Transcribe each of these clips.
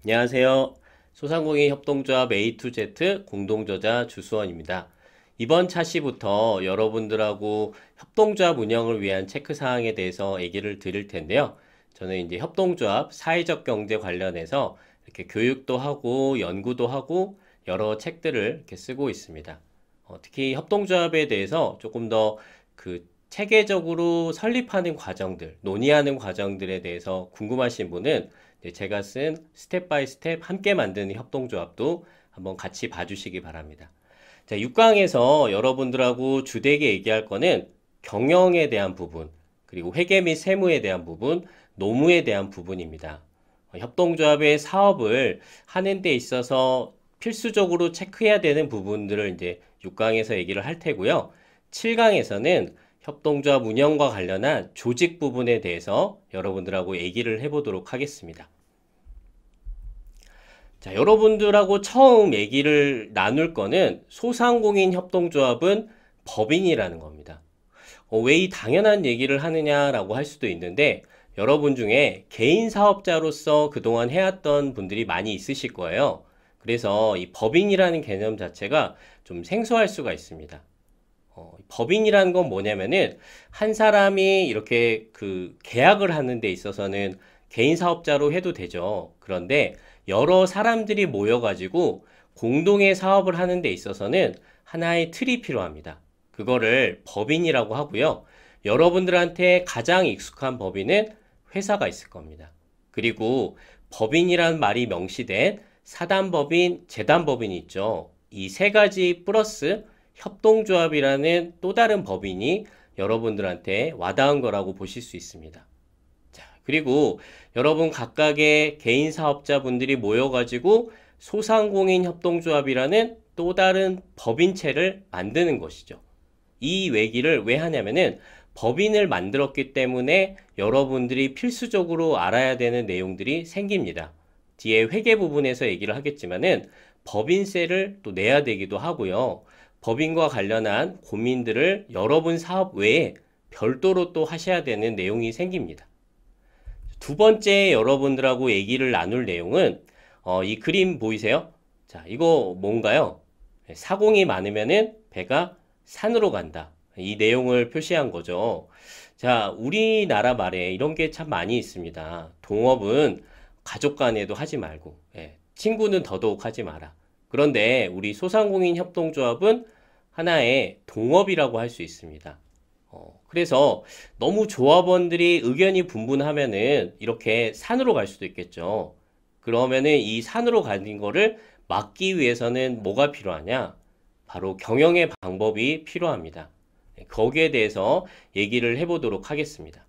안녕하세요. 소상공인 협동조합 A2Z 공동저자 주수원입니다. 이번 차시부터 여러분들하고 협동조합 운영을 위한 체크사항에 대해서 얘기를 드릴 텐데요. 저는 이제 협동조합 사회적 경제 관련해서 이렇게 교육도 하고 연구도 하고 여러 책들을 이렇게 쓰고 있습니다. 특히 협동조합에 대해서 조금 더 그 체계적으로 설립하는 과정들, 논의하는 과정들에 대해서 궁금하신 분은 제가 쓴 스텝 바이 스텝 함께 만드는 협동조합도 한번 같이 봐주시기 바랍니다. 자, 6강에서 여러분들하고 주되게 얘기할 거는 경영에 대한 부분, 그리고 회계 및 세무에 대한 부분, 노무에 대한 부분입니다. 협동조합의 사업을 하는 데 있어서 필수적으로 체크해야 되는 부분들을 이제 6강에서 얘기를 할 테고요. 7강에서는 협동조합 운영과 관련한 조직 부분에 대해서 여러분들하고 얘기를 해보도록 하겠습니다. 자, 여러분들하고 처음 얘기를 나눌 거는 소상공인 협동조합은 법인이라는 겁니다. 왜 이 당연한 얘기를 하느냐라고 할 수도 있는데 여러분 중에 개인 사업자로서 그동안 해왔던 분들이 많이 있으실 거예요. 그래서 이 법인이라는 개념 자체가 좀 생소할 수가 있습니다. 법인이라는 건 뭐냐면은 한 사람이 이렇게 그 계약을 하는 데 있어서는 개인 사업자로 해도 되죠. 그런데 여러 사람들이 모여가지고 공동의 사업을 하는 데 있어서는 하나의 틀이 필요합니다. 그거를 법인이라고 하고요. 여러분들한테 가장 익숙한 법인은 회사가 있을 겁니다. 그리고 법인이란 말이 명시된 사단법인, 재단법인이 있죠. 이 세 가지 플러스 협동조합이라는 또 다른 법인이 여러분들한테 와닿은 거라고 보실 수 있습니다. 자, 그리고 여러분 각각의 개인 사업자분들이 모여가지고 소상공인 협동조합이라는 또 다른 법인체를 만드는 것이죠. 이 얘기를 왜 하냐면은 법인을 만들었기 때문에 여러분들이 필수적으로 알아야 되는 내용들이 생깁니다. 뒤에 회계 부분에서 얘기를 하겠지만은 법인세를 또 내야 되기도 하고요. 법인과 관련한 고민들을 여러분 사업 외에 별도로 또 하셔야 되는 내용이 생깁니다. 두 번째 여러분들하고 얘기를 나눌 내용은 이 그림 보이세요? 자, 이거 뭔가요? 사공이 많으면은 배가 산으로 간다. 이 내용을 표시한 거죠. 자, 우리나라 말에 이런 게 참 많이 있습니다. 동업은 가족 간에도 하지 말고, 친구는 더더욱 하지 마라. 그런데 우리 소상공인 협동조합은 하나의 동업이라고 할 수 있습니다. 그래서 너무 조합원들이 의견이 분분하면은 이렇게 산으로 갈 수도 있겠죠. 그러면은 이 산으로 가는 거를 막기 위해서는 뭐가 필요하냐? 바로 경영의 방법이 필요합니다. 거기에 대해서 얘기를 해보도록 하겠습니다.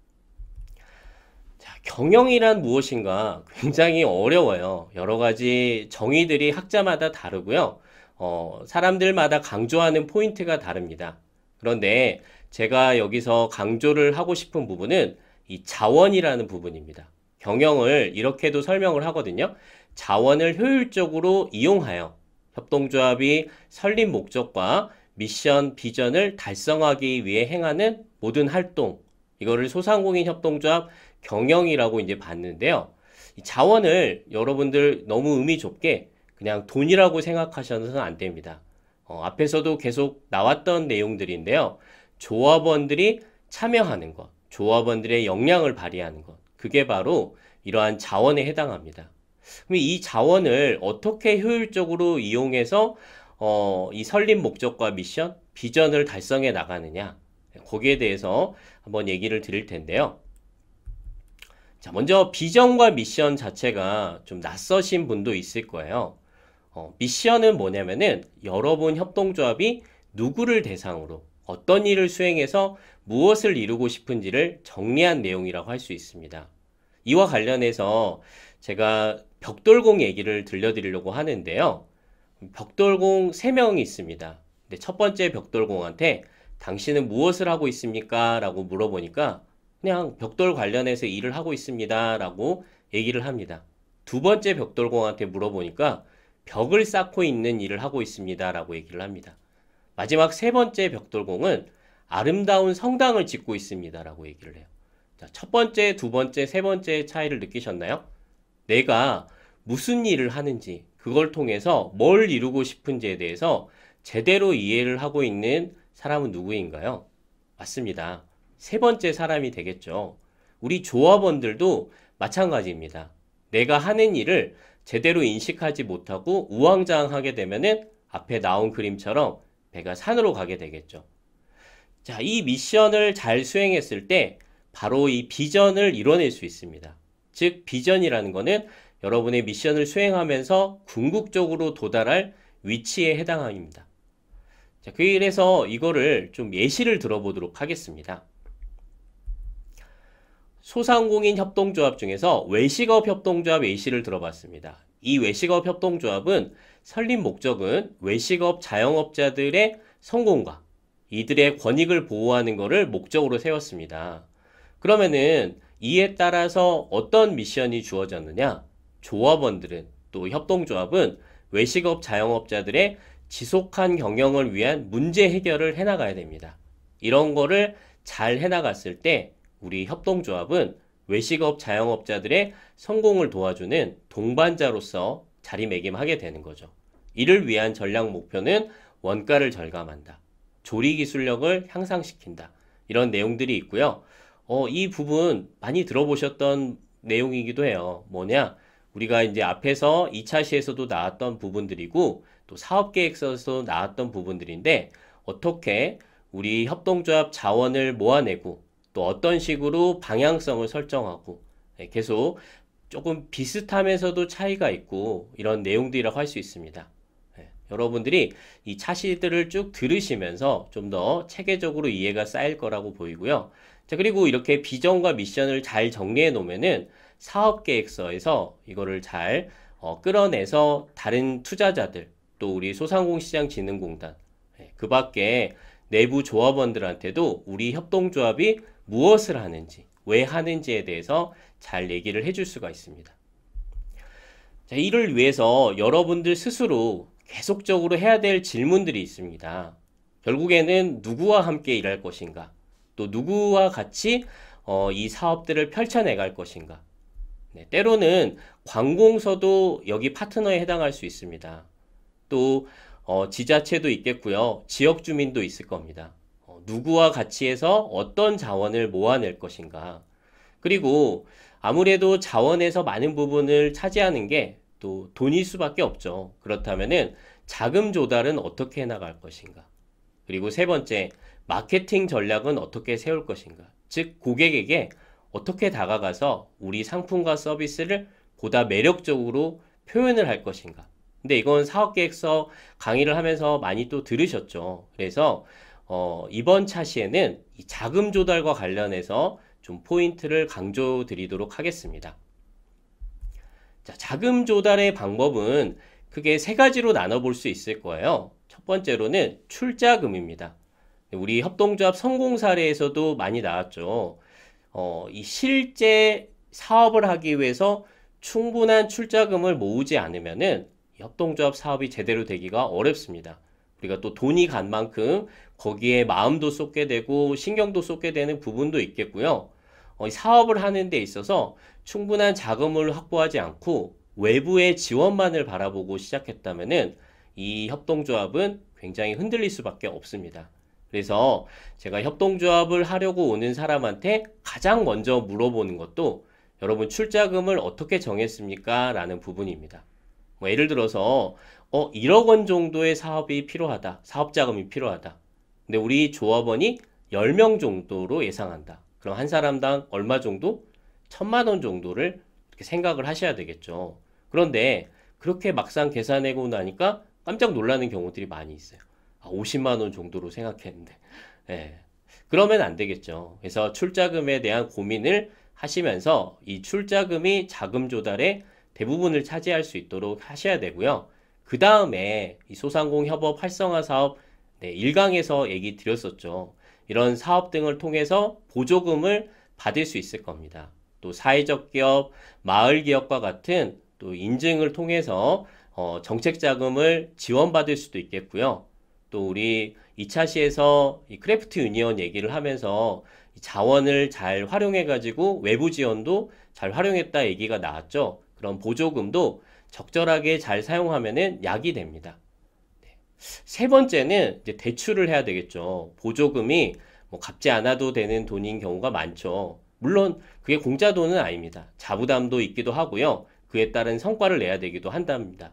자, 경영이란 무엇인가 굉장히 어려워요. 여러 가지 정의들이 학자마다 다르고요. 사람들마다 강조하는 포인트가 다릅니다. 그런데 제가 여기서 강조를 하고 싶은 부분은 이 자원이라는 부분입니다. 경영을 이렇게도 설명을 하거든요. 자원을 효율적으로 이용하여 협동조합이 설립 목적과 미션, 비전을 달성하기 위해 행하는 모든 활동, 이거를 소상공인 협동조합 경영이라고 이제 봤는데요. 이 자원을 여러분들 너무 의미 좁게 그냥 돈이라고 생각하셔서는 안 됩니다. 앞에서도 계속 나왔던 내용들인데요. 조합원들이 참여하는 것, 조합원들의 역량을 발휘하는 것, 그게 바로 이러한 자원에 해당합니다. 그럼 이 자원을 어떻게 효율적으로 이용해서 이 설립 목적과 미션, 비전을 달성해 나가느냐, 거기에 대해서 한번 얘기를 드릴 텐데요. 자, 먼저 비전과 미션 자체가 좀 낯서신 분도 있을 거예요. 미션은 뭐냐면은 여러분 협동조합이 누구를 대상으로 어떤 일을 수행해서 무엇을 이루고 싶은지를 정리한 내용이라고 할 수 있습니다. 이와 관련해서 제가 벽돌공 얘기를 들려드리려고 하는데요. 벽돌공 3명이 있습니다. 근데 첫 번째 벽돌공한테 당신은 무엇을 하고 있습니까? 라고 물어보니까 그냥 벽돌 관련해서 일을 하고 있습니다. 라고 얘기를 합니다. 두 번째 벽돌공한테 물어보니까 벽을 쌓고 있는 일을 하고 있습니다. 라고 얘기를 합니다. 마지막 세 번째 벽돌공은 아름다운 성당을 짓고 있습니다. 라고 얘기를 해요. 자, 첫 번째, 두 번째, 세 번째 차이를 느끼셨나요? 내가 무슨 일을 하는지, 그걸 통해서 뭘 이루고 싶은지에 대해서 제대로 이해를 하고 있는 사람은 누구인가요? 맞습니다. 세 번째 사람이 되겠죠. 우리 조합원들도 마찬가지입니다. 내가 하는 일을 제대로 인식하지 못하고 우왕좌왕하게 되면은 앞에 나온 그림처럼 배가 산으로 가게 되겠죠. 자, 이 미션을 잘 수행했을 때 바로 이 비전을 이뤄낼 수 있습니다. 즉, 비전이라는 거는 여러분의 미션을 수행하면서 궁극적으로 도달할 위치에 해당합니다. 자, 그래서 이거를 좀 예시를 들어보도록 하겠습니다. 소상공인 협동조합 중에서 외식업 협동조합 예시를 들어봤습니다. 이 외식업 협동조합은 설립 목적은 외식업 자영업자들의 성공과 이들의 권익을 보호하는 것을 목적으로 세웠습니다. 그러면은 이에 따라서 어떤 미션이 주어졌느냐? 조합원들은 또 협동조합은 외식업 자영업자들의 지속한 경영을 위한 문제 해결을 해나가야 됩니다. 이런 거를 잘 해나갔을 때 우리 협동조합은 외식업 자영업자들의 성공을 도와주는 동반자로서 자리매김하게 되는 거죠. 이를 위한 전략 목표는 원가를 절감한다. 조리 기술력을 향상시킨다. 이런 내용들이 있고요. 이 부분 많이 들어보셨던 내용이기도 해요. 뭐냐? 우리가 이제 앞에서 2차 시에서도 나왔던 부분들이고 또 사업계획서에서도 나왔던 부분들인데 어떻게 우리 협동조합 자원을 모아내고 또 어떤 식으로 방향성을 설정하고 계속 조금 비슷하면서도 차이가 있고 이런 내용들이라고 할 수 있습니다. 여러분들이 이 차시들을 쭉 들으시면서 좀 더 체계적으로 이해가 쌓일 거라고 보이고요. 자, 그리고 이렇게 비전과 미션을 잘 정리해 놓으면은 사업계획서에서 이거를 잘 끌어내서 다른 투자자들 또 우리 소상공시장진흥공단 그 밖에 내부 조합원들한테도 우리 협동조합이 무엇을 하는지 왜 하는지에 대해서 잘 얘기를 해줄 수가 있습니다. 자, 이를 위해서 여러분들 스스로 계속적으로 해야 될 질문들이 있습니다. 결국에는 누구와 함께 일할 것인가? 또 누구와 같이 이 사업들을 펼쳐내갈 것인가? 때로는 관공서도 여기 파트너에 해당할 수 있습니다. 또 지자체도 있겠고요. 지역 주민도 있을 겁니다. 누구와 같이 해서 어떤 자원을 모아낼 것인가? 그리고 아무래도 자원에서 많은 부분을 차지하는 게 또 돈일 수밖에 없죠. 그렇다면은 자금 조달은 어떻게 해나갈 것인가? 그리고 세 번째, 마케팅 전략은 어떻게 세울 것인가? 즉, 고객에게 어떻게 다가가서 우리 상품과 서비스를 보다 매력적으로 표현을 할 것인가? 근데 이건 사업계획서 강의를 하면서 많이 또 들으셨죠. 그래서 이번 차시에는 이 자금 조달과 관련해서 좀 포인트를 강조드리도록 하겠습니다. 자, 자금 조달의 방법은 크게 세 가지로 나눠볼 수 있을 거예요. 첫 번째로는 출자금입니다. 우리 협동조합 성공 사례에서도 많이 나왔죠. 이 실제 사업을 하기 위해서 충분한 출자금을 모으지 않으면은 협동조합 사업이 제대로 되기가 어렵습니다. 우리가 또 돈이 간 만큼 거기에 마음도 쏟게 되고 신경도 쏟게 되는 부분도 있겠고요. 사업을 하는 데 있어서 충분한 자금을 확보하지 않고 외부의 지원만을 바라보고 시작했다면은 이 협동조합은 굉장히 흔들릴 수밖에 없습니다. 그래서 제가 협동조합을 하려고 오는 사람한테 가장 먼저 물어보는 것도 여러분 출자금을 어떻게 정했습니까? 라는 부분입니다. 예를 들어서 1억 원 정도의 사업이 필요하다. 사업자금이 필요하다. 근데 우리 조합원이 10명 정도로 예상한다. 그럼 한 사람당 얼마 정도? 1,000만 원 정도를 이렇게 생각을 하셔야 되겠죠. 그런데 그렇게 막상 계산하고 나니까 깜짝 놀라는 경우들이 많이 있어요. 50만 원 정도로 생각했는데. 그러면 안 되겠죠. 그래서 출자금에 대한 고민을 하시면서 이 출자금이 자금 조달의 대부분을 차지할 수 있도록 하셔야 되고요. 그 다음에 이 소상공 협업 활성화 사업 1강에서 얘기 드렸었죠. 이런 사업 등을 통해서 보조금을 받을 수 있을 겁니다. 또 사회적 기업, 마을 기업과 같은 또 인증을 통해서 정책 자금을 지원받을 수도 있겠고요. 또 우리 2차 시에서 이 크래프트 유니언 얘기를 하면서 자원을 잘 활용해 가지고 외부 지원도 잘 활용했다 얘기가 나왔죠. 그런 보조금도 적절하게 잘 사용하면은 약이 됩니다. 세 번째는 이제 대출을 해야 되겠죠. 보조금이 뭐 갚지 않아도 되는 돈인 경우가 많죠. 물론 그게 공짜 돈은 아닙니다. 자부담도 있기도 하고요. 그에 따른 성과를 내야 되기도 한답니다.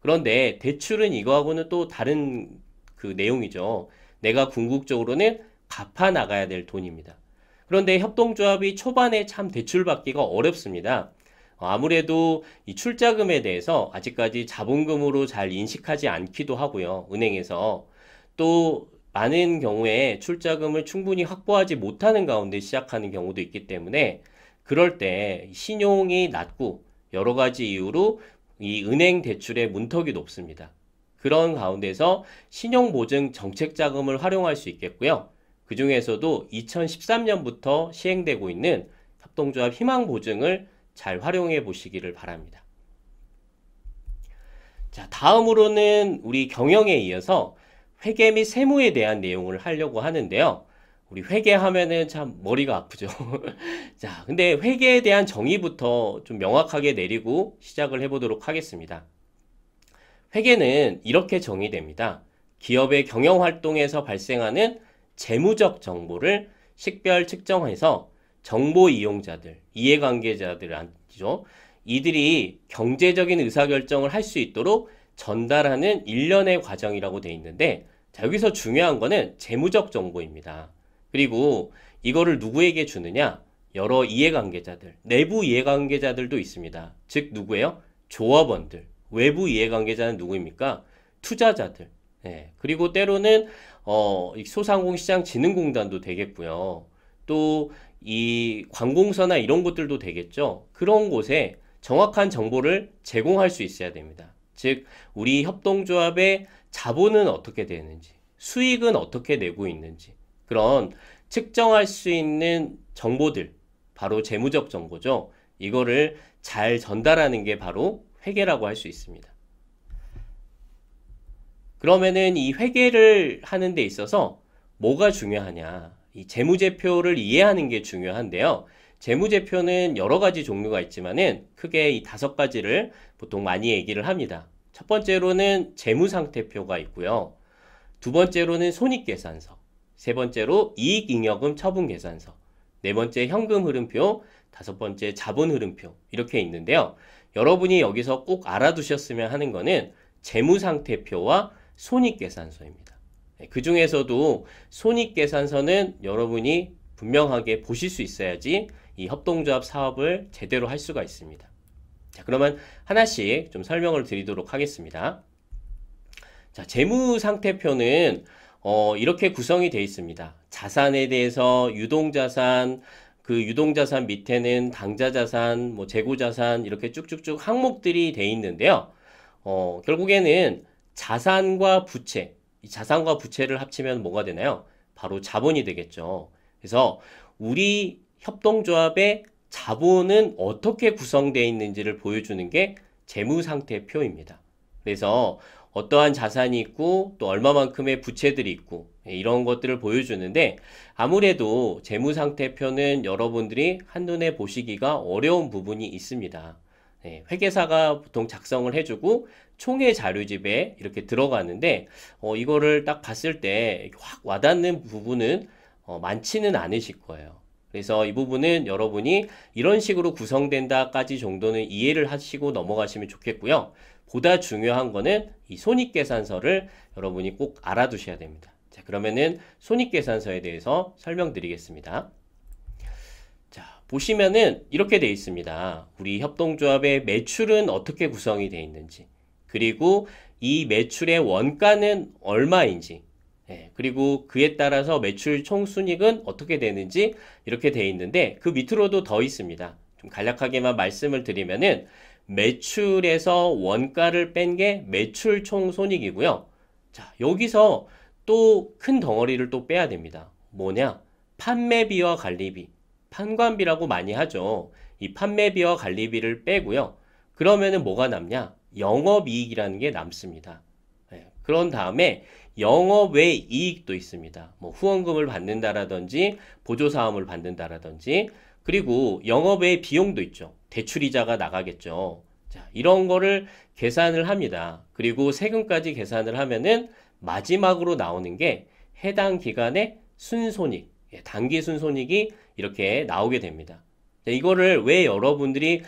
그런데 대출은 이거하고는 또 다른 그 내용이죠. 내가 궁극적으로는 갚아 나가야 될 돈입니다. 그런데 협동조합이 초반에 참 대출받기가 어렵습니다. 아무래도 이 출자금에 대해서 아직까지 자본금으로 잘 인식하지 않기도 하고요. 은행에서 또 많은 경우에 출자금을 충분히 확보하지 못하는 가운데 시작하는 경우도 있기 때문에 그럴 때 신용이 낮고 여러 가지 이유로 이 은행 대출의 문턱이 높습니다. 그런 가운데서 신용보증 정책자금을 활용할 수 있겠고요. 그 중에서도 2013년부터 시행되고 있는 협동조합 희망보증을 잘 활용해 보시기를 바랍니다. 자, 다음으로는 우리 경영에 이어서 회계 및 세무에 대한 내용을 하려고 하는데요. 우리 회계하면은 참 머리가 아프죠. 자, 근데 회계에 대한 정의부터 좀 명확하게 내리고 시작을 해보도록 하겠습니다. 회계는 이렇게 정의됩니다. 기업의 경영 활동에서 발생하는 재무적 정보를 식별 측정해서 정보 이용자들, 이해관계자들이죠. 이들이 경제적인 의사결정을 할 수 있도록 전달하는 일련의 과정이라고 되어 있는데, 자, 여기서 중요한 거는 재무적 정보입니다. 그리고 이거를 누구에게 주느냐? 여러 이해관계자들, 내부 이해관계자들도 있습니다. 즉 누구예요? 조합원들. 외부 이해관계자는 누구입니까? 투자자들. 네. 그리고 때로는 소상공인시장진흥공단도 되겠고요. 또 이 관공서나 이런 곳들도 되겠죠. 그런 곳에 정확한 정보를 제공할 수 있어야 됩니다. 즉 우리 협동조합의 자본은 어떻게 되는지, 수익은 어떻게 내고 있는지, 그런 측정할 수 있는 정보들, 바로 재무적 정보죠. 이거를 잘 전달하는 게 바로 회계라고 할 수 있습니다. 그러면은 이 회계를 하는 데 있어서 뭐가 중요하냐? 이 재무제표를 이해하는 게 중요한데요. 재무제표는 여러 가지 종류가 있지만은 크게 이 5가지를 보통 많이 얘기를 합니다. 첫 번째로는 재무상태표가 있고요. 두 번째로는 손익계산서, 세 번째로 이익잉여금 처분계산서, 네 번째 현금흐름표, 다섯 번째 자본흐름표 이렇게 있는데요. 여러분이 여기서 꼭 알아두셨으면 하는 거는 재무상태표와 손익계산서입니다. 그 중에서도 손익계산서는 여러분이 분명하게 보실 수 있어야지 이 협동조합 사업을 제대로 할 수가 있습니다. 자, 그러면 하나씩 좀 설명을 드리도록 하겠습니다. 자, 재무상태표는 이렇게 구성이 되어 있습니다. 자산에 대해서 유동자산, 그 유동자산 밑에는 당자자산, 뭐 재고자산 이렇게 쭉쭉쭉 항목들이 되어 있는데요. 결국에는 자산과 부채, 이 자산과 부채를 합치면 뭐가 되나요? 바로 자본이 되겠죠. 그래서 우리 협동조합의 자본은 어떻게 구성되어 있는지를 보여주는 게 재무상태표입니다. 그래서 어떠한 자산이 있고 또 얼마만큼의 부채들이 있고 이런 것들을 보여주는데, 아무래도 재무상태표는 여러분들이 한눈에 보시기가 어려운 부분이 있습니다. 회계사가 보통 작성을 해주고 총회 자료집에 이렇게 들어가는데 이거를 딱 봤을 때 확 와닿는 부분은 많지는 않으실 거예요. 그래서 이 부분은 여러분이 이런 식으로 구성된다까지 정도는 이해를 하시고 넘어가시면 좋겠고요. 보다 중요한 거는 이 손익계산서를 여러분이 꼭 알아두셔야 됩니다. 자, 그러면은 손익계산서에 대해서 설명드리겠습니다. 자, 보시면은 이렇게 되어 있습니다. 우리 협동조합의 매출은 어떻게 구성이 되어 있는지, 그리고 이 매출의 원가는 얼마인지, 그리고 그에 따라서 매출 총순익은 어떻게 되는지 이렇게 되어 있는데, 그 밑으로도 더 있습니다. 좀 간략하게만 말씀을 드리면은 매출에서 원가를 뺀 게 매출 총손익이고요. 자, 여기서 또 큰 덩어리를 또 빼야 됩니다. 뭐냐? 판매비와 관리비, 판관비라고 많이 하죠. 이 판매비와 관리비를 빼고요. 그러면은 뭐가 남냐? 영업이익이라는 게 남습니다. 그런 다음에 영업 외 이익도 있습니다. 뭐 후원금을 받는다라든지 보조사업을 받는다라든지, 그리고 영업외 비용도 있죠. 대출이자가 나가겠죠. 자, 이런 거를 계산을 합니다. 그리고 세금까지 계산을 하면은 마지막으로 나오는 게 해당 기간의 순손익, 단기 순손익이 이렇게 나오게 됩니다. 자, 이거를 왜 여러분들이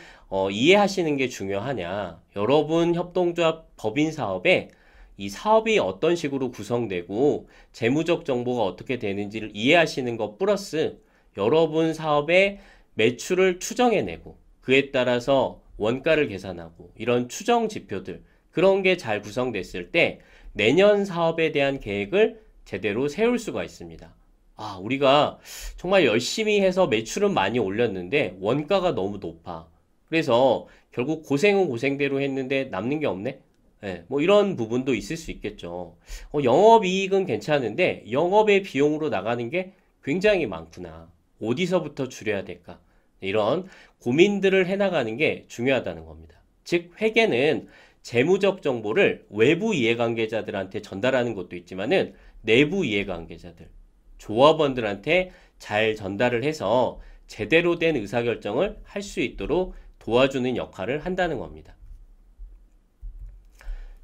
이해하시는 게 중요하냐? 여러분 협동조합 법인 사업에 이 사업이 어떤 식으로 구성되고 재무적 정보가 어떻게 되는지를 이해하시는 것 플러스 여러분 사업의 매출을 추정해내고 그에 따라서 원가를 계산하고 이런 추정 지표들 그런 게 잘 구성됐을 때 내년 사업에 대한 계획을 제대로 세울 수가 있습니다. 아, 우리가 정말 열심히 해서 매출은 많이 올렸는데 원가가 너무 높아. 그래서 결국 고생은 고생대로 했는데 남는 게 없네? 예, 뭐 이런 부분도 있을 수 있겠죠. 영업이익은 괜찮은데 영업의 비용으로 나가는 게 굉장히 많구나. 어디서부터 줄여야 될까? 이런 고민들을 해나가는 게 중요하다는 겁니다. 즉, 회계는 재무적 정보를 외부 이해관계자들한테 전달하는 것도 있지만은 내부 이해관계자들, 조합원들한테 잘 전달을 해서 제대로 된 의사결정을 할 수 있도록 도와주는 역할을 한다는 겁니다.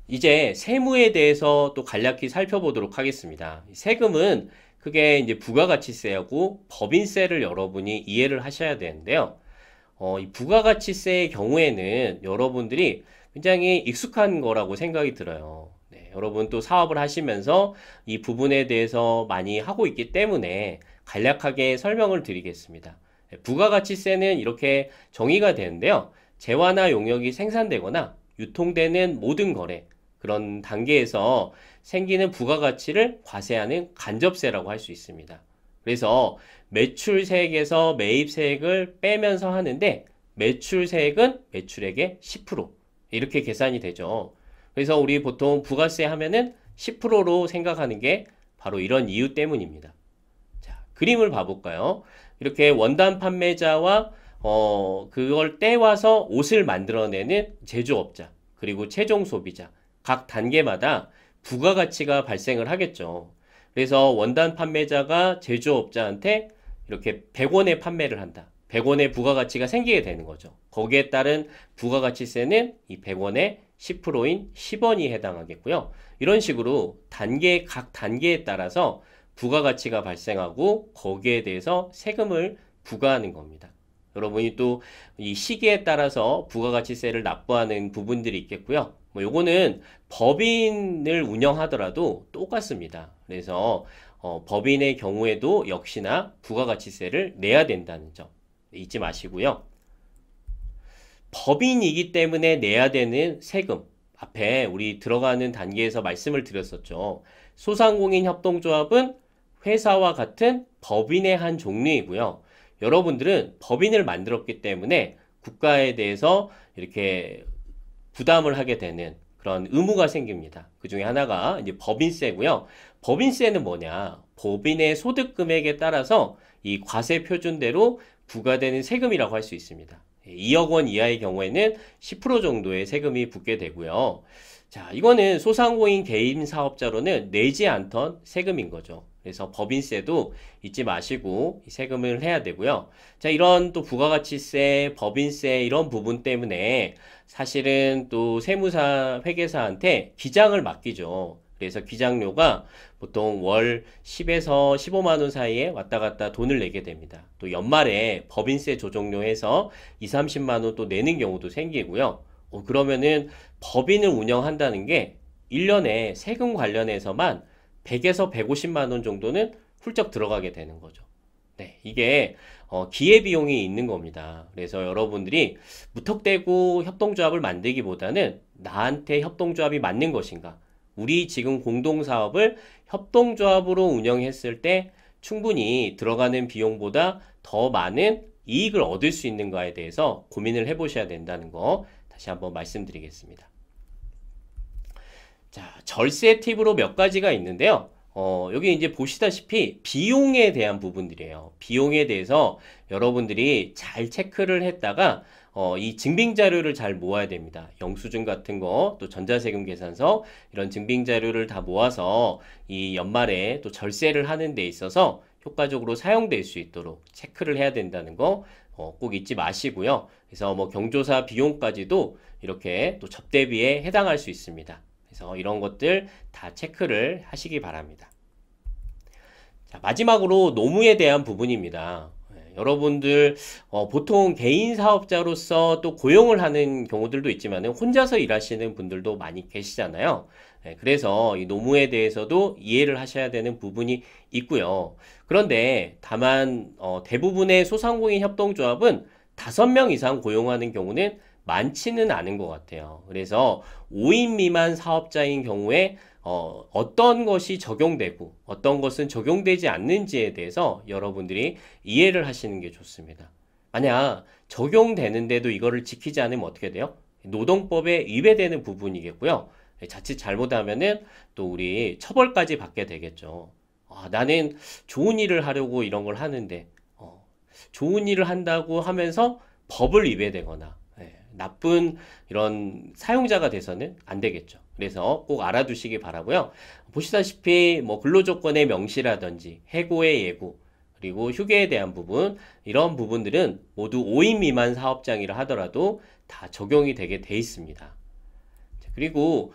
이제 세무에 대해서 또 간략히 살펴보도록 하겠습니다. 세금은 크게 이제 부가가치세하고 법인세를 여러분이 이해를 하셔야 되는데요. 이 부가가치세의 경우에는 여러분들이 굉장히 익숙한 거라고 생각이 들어요. 네, 여러분 또 사업을 하시면서 이 부분에 대해서 많이 하고 있기 때문에 간략하게 설명을 드리겠습니다. 네, 부가가치세는 이렇게 정의가 되는데요. 재화나 용역이 생산되거나 유통되는 모든 거래, 그런 단계에서 생기는 부가가치를 과세하는 간접세라고 할 수 있습니다. 그래서 매출세액에서 매입세액을 빼면서 하는데 매출세액은 매출액의 10% 이렇게 계산이 되죠. 그래서 우리 보통 부가세 하면은 10%로 생각하는 게 바로 이런 이유 때문입니다. 자, 그림을 봐볼까요? 이렇게 원단 판매자와 그걸 떼와서 옷을 만들어내는 제조업자, 그리고 최종 소비자, 각 단계마다 부가가치가 발생을 하겠죠. 그래서 원단 판매자가 제조업자한테 이렇게 100원에 판매를 한다. 100원의 부가가치가 생기게 되는 거죠. 거기에 따른 부가가치세는 이 100원의 10%인 10원이 해당하겠고요. 이런 식으로 각 단계에 따라서 부가가치가 발생하고 거기에 대해서 세금을 부과하는 겁니다. 여러분이 또 이 시기에 따라서 부가가치세를 납부하는 부분들이 있겠고요. 뭐 요거는 법인을 운영하더라도 똑같습니다. 그래서 법인의 경우에도 역시나 부가가치세를 내야 된다는 점 잊지 마시고요. 법인이기 때문에 내야 되는 세금 앞에 우리 들어가는 단계에서 말씀을 드렸었죠. 소상공인 협동조합은 회사와 같은 법인의 한 종류이고요. 여러분들은 법인을 만들었기 때문에 국가에 대해서 이렇게 부담을 하게 되는 그런 의무가 생깁니다. 그 중에 하나가 이제 법인세고요. 법인세는 뭐냐? 법인의 소득 금액에 따라서 이 과세 표준대로 부과되는 세금이라고 할 수 있습니다. 2억 원 이하의 경우에는 10% 정도의 세금이 붙게 되고요. 자, 이거는 소상공인 개인 사업자로는 내지 않던 세금인 거죠. 그래서 법인세도 잊지 마시고 세금을 해야 되고요. 자, 이런 또 부가가치세, 법인세 이런 부분 때문에 사실은 또 세무사, 회계사한테 기장을 맡기죠. 그래서 기장료가 보통 월 10에서 15만 원 사이에 왔다 갔다 돈을 내게 됩니다. 또 연말에 법인세 조정료 해서 2, 30만 원 또 내는 경우도 생기고요. 그러면은 법인을 운영한다는 게 1년에 세금 관련해서만 100에서 150만 원 정도는 훌쩍 들어가게 되는 거죠. 네, 이게 기회비용이 있는 겁니다. 그래서 여러분들이 무턱대고 협동조합을 만들기보다는 나한테 협동조합이 맞는 것인가? 우리 지금 공동사업을 협동조합으로 운영했을 때 충분히 들어가는 비용보다 더 많은 이익을 얻을 수 있는가에 대해서 고민을 해보셔야 된다는 거 다시 한번 말씀드리겠습니다. 자, 절세 팁으로 몇 가지가 있는데요. 여기 이제 보시다시피 비용에 대한 부분들이에요. 비용에 대해서 여러분들이 잘 체크를 했다가 이 증빙 자료를 잘 모아야 됩니다. 영수증 같은 거, 또 전자세금 계산서 이런 증빙 자료를 다 모아서 이 연말에 또 절세를 하는 데 있어서 효과적으로 사용될 수 있도록 체크를 해야 된다는 거 꼭 잊지 마시고요. 그래서 뭐 경조사 비용까지도 이렇게 또 접대비에 해당할 수 있습니다. 그래서 이런 것들 다 체크를 하시기 바랍니다. 자, 마지막으로 노무에 대한 부분입니다. 여러분들 보통 개인 사업자로서 또 고용을 하는 경우들도 있지만 혼자서 일하시는 분들도 많이 계시잖아요. 그래서 이 노무에 대해서도 이해를 하셔야 되는 부분이 있고요. 그런데 다만 대부분의 소상공인 협동조합은 5명 이상 고용하는 경우는 많지는 않은 것 같아요. 그래서 5인 미만 사업자인 경우에 어떤 것이 적용되고 어떤 것은 적용되지 않는지에 대해서 여러분들이 이해를 하시는 게 좋습니다. 만약 적용되는데도 이거를 지키지 않으면 어떻게 돼요? 노동법에 위배되는 부분이겠고요. 자칫 잘못하면은 또 우리 처벌까지 받게 되겠죠. 나는 좋은 일을 하려고 이런 걸 하는데 좋은 일을 한다고 하면서 법을 위배되거나 나쁜 이런 사용자가 돼서는 안 되겠죠. 그래서 꼭 알아두시기 바라고요. 보시다시피 뭐 근로조건의 명시라든지 해고의 예고 그리고 휴게에 대한 부분 이런 부분들은 모두 5인 미만 사업장이라 하더라도 다 적용이 되게 돼 있습니다. 그리고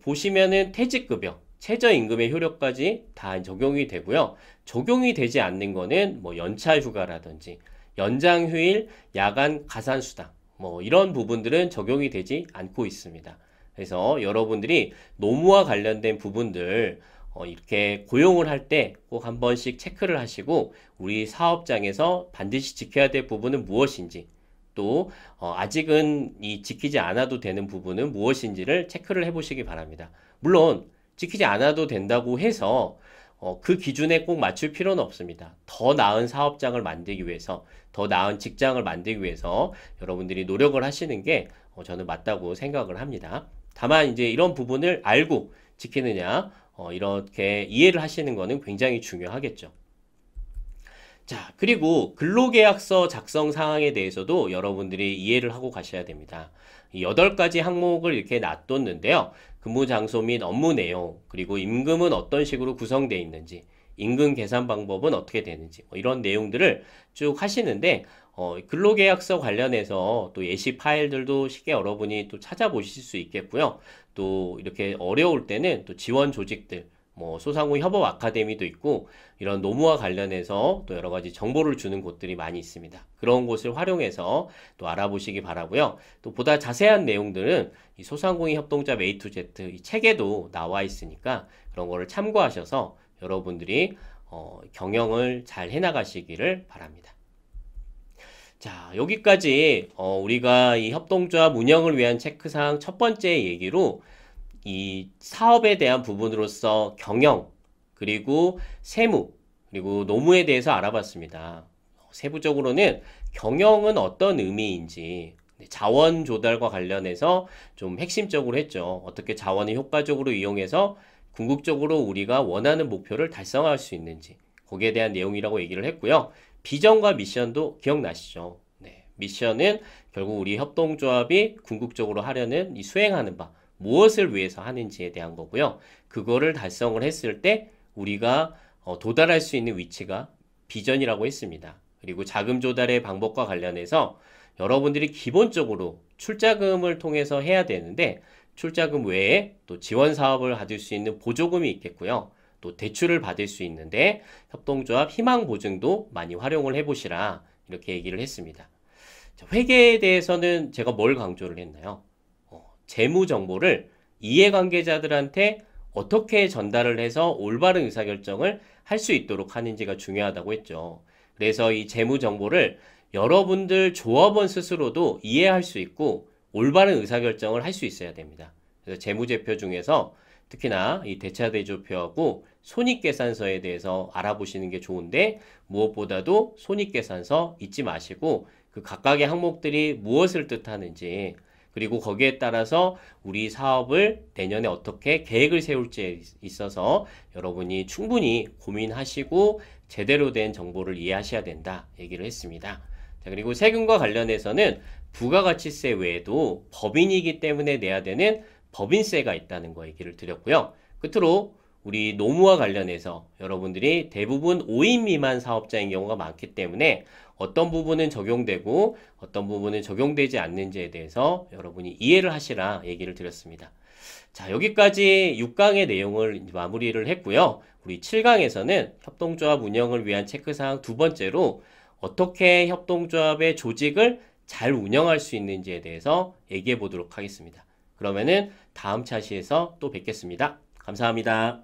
보시면은 퇴직급여, 최저임금의 효력까지 다 적용이 되고요. 적용이 되지 않는 거는 뭐 연차휴가라든지 연장휴일, 야간 가산수당 뭐 이런 부분들은 적용이 되지 않고 있습니다. 그래서 여러분들이 노무와 관련된 부분들 이렇게 고용을 할 때 꼭 한 번씩 체크를 하시고 우리 사업장에서 반드시 지켜야 될 부분은 무엇인지 또 아직은 이 지키지 않아도 되는 부분은 무엇인지를 체크를 해보시기 바랍니다. 물론 지키지 않아도 된다고 해서 그 기준에 꼭 맞출 필요는 없습니다. 더 나은 사업장을 만들기 위해서, 더 나은 직장을 만들기 위해서 여러분들이 노력을 하시는 게 저는 맞다고 생각을 합니다. 다만 이제 이런 부분을 알고 지키느냐, 이렇게 이해를 하시는 거는 굉장히 중요하겠죠. 자, 그리고 근로계약서 작성 사항에 대해서도 여러분들이 이해를 하고 가셔야 됩니다. 이 8가지 항목을 이렇게 놔뒀는데요. 근무 장소 및 업무 내용, 그리고 임금은 어떤 식으로 구성되어 있는지, 임금 계산 방법은 어떻게 되는지, 이런 내용들을 쭉 하시는데, 근로계약서 관련해서 또 예시 파일들도 쉽게 여러분이 또 찾아보실 수 있겠고요. 또 이렇게 어려울 때는 또 지원 조직들, 뭐 소상공인 협업 아카데미도 있고 이런 노무와 관련해서 또 여러 가지 정보를 주는 곳들이 많이 있습니다. 그런 곳을 활용해서 또 알아보시기 바라고요. 또 보다 자세한 내용들은 이 소상공인 협동조합 A to Z 이 책에도 나와 있으니까 그런 거를 참고하셔서 여러분들이 경영을 잘 해나가시기를 바랍니다. 자, 여기까지 우리가 이 협동조합 운영을 위한 체크사항 첫 번째 얘기로 이 사업에 대한 부분으로서 경영, 그리고 세무, 그리고 노무에 대해서 알아봤습니다. 세부적으로는 경영은 어떤 의미인지, 자원 조달과 관련해서 좀 핵심적으로 했죠. 어떻게 자원을 효과적으로 이용해서 궁극적으로 우리가 원하는 목표를 달성할 수 있는지, 거기에 대한 내용이라고 얘기를 했고요. 비전과 미션도 기억나시죠? 네, 미션은 결국 우리 협동조합이 궁극적으로 하려는 이 수행하는 바, 무엇을 위해서 하는지에 대한 거고요. 그거를 달성을 했을 때 우리가 도달할 수 있는 위치가 비전이라고 했습니다. 그리고 자금 조달의 방법과 관련해서 여러분들이 기본적으로 출자금을 통해서 해야 되는데 출자금 외에 또 지원 사업을 받을 수 있는 보조금이 있겠고요. 또 대출을 받을 수 있는데 협동조합 희망보증도 많이 활용을 해보시라 이렇게 얘기를 했습니다. 자, 회계에 대해서는 제가 뭘 강조를 했나요? 재무 정보를 이해관계자들한테 어떻게 전달을 해서 올바른 의사결정을 할 수 있도록 하는지가 중요하다고 했죠. 그래서 이 재무 정보를 여러분들 조합원 스스로도 이해할 수 있고 올바른 의사결정을 할 수 있어야 됩니다. 그래서 재무제표 중에서 특히나 이 대차대조표하고 손익계산서에 대해서 알아보시는 게 좋은데 무엇보다도 손익계산서 잊지 마시고 그 각각의 항목들이 무엇을 뜻하는지 그리고 거기에 따라서 우리 사업을 내년에 어떻게 계획을 세울지에 있어서 여러분이 충분히 고민하시고 제대로 된 정보를 이해하셔야 된다 얘기를 했습니다. 자, 그리고 세금과 관련해서는 부가가치세 외에도 법인이기 때문에 내야 되는 법인세가 있다는 거 얘기를 드렸고요. 끝으로 우리 노무와 관련해서 여러분들이 대부분 5인 미만 사업자인 경우가 많기 때문에 어떤 부분은 적용되고 어떤 부분은 적용되지 않는지에 대해서 여러분이 이해를 하시라 얘기를 드렸습니다. 자, 여기까지 6강의 내용을 마무리를 했고요. 우리 7강에서는 협동조합 운영을 위한 체크사항 두 번째로 어떻게 협동조합의 조직을 잘 운영할 수 있는지에 대해서 얘기해 보도록 하겠습니다. 그러면은 다음 차시에서 또 뵙겠습니다. 감사합니다.